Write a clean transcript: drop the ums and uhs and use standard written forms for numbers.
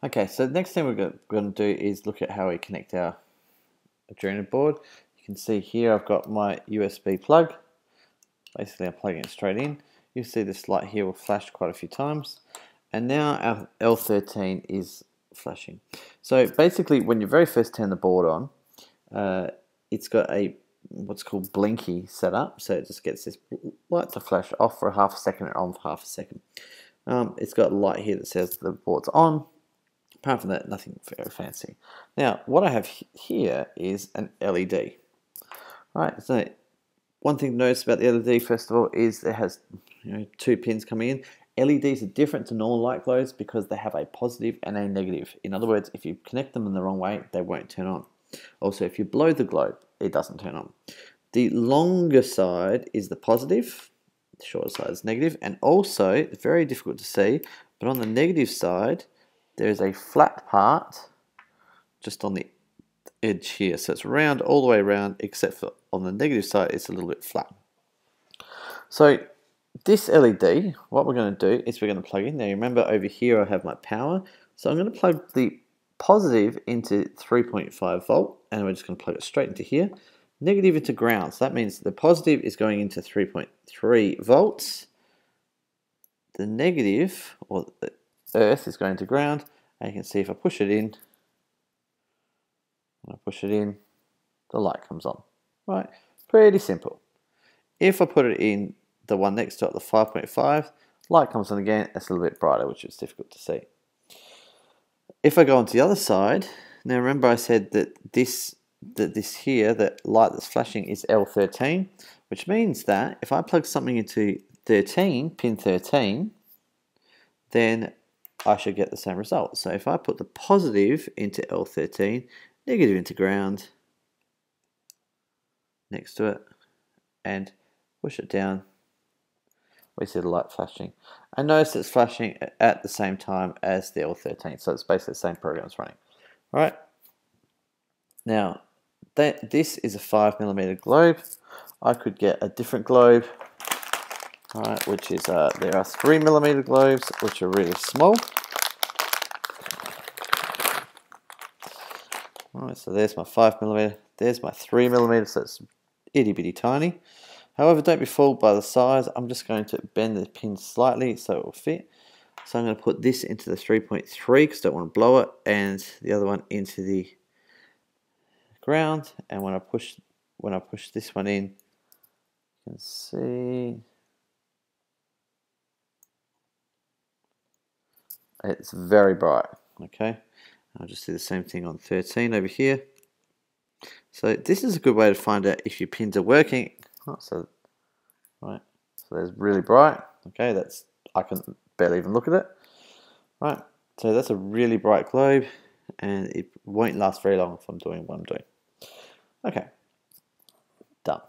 Okay, so the next thing we're going to do is look at how we connect our Arduino board. You can see here I've got my USB plug. Basically I'm plugging it straight in. You'll see this light here will flash quite a few times. And now our L13 is flashing. So basically when you very first turn the board on, it's got a what's called blinky set up. So it just gets this light to flash off for half a second and on for half a second. It's got a light here that says the board's on. Apart from that, nothing very fancy. Now, what I have here is an LED. Right, so one thing to notice about the LED, first of all, is it has two pins coming in. LEDs are different to normal light globes because they have a positive and a negative. In other words, if you connect them in the wrong way, they won't turn on. Also, if you blow the globe, it doesn't turn on. The longer side is the positive, the shorter side is negative, and also, it's very difficult to see, but on the negative side, there is a flat part just on the edge here. So it's round all the way around, except for on the negative side, it's a little bit flat. So this LED, what we're going to do is we're going to plug in. Now remember over here I have my power. So I'm going to plug the positive into 3.5 volt, and we're just going to plug it straight into here. Negative into ground. So that means the positive is going into 3.3 volts. The negative, or the earth, is going to ground. And you can see if I push it in, when I push it in, the light comes on. Right, pretty simple. If I put it in the one next to it, the 5.5, light comes on again. It's a little bit brighter, which is difficult to see. If I go onto the other side, now remember I said that this here, the light that's flashing, is L13, which means that if I plug something into 13, pin 13, then I should get the same result. So if I put the positive into L13, negative into ground, next to it, and push it down, we see the light flashing. And notice it's flashing at the same time as the L13, so it's basically the same program that's running. All right. Now, this is a 5mm globe. I could get a different globe, all right, which is, there are 3mm globes, which are really small. All right, so there's my 5mm, there's my 3mm, so it's itty bitty tiny. However, don't be fooled by the size. I'm just going to bend the pin slightly so it will fit. So I'm going to put this into the 3.3 because I don't want to blow it, and the other one into the ground. And when I push this one in, you can see it's very bright. Okay, I'll just do the same thing on 13 over here. So this is a good way to find out if your pins are working. Oh, so there's really bright. Okay, I can barely even look at it. Right, so that's a really bright globe, and it won't last very long if I'm doing what I'm doing. Okay, done.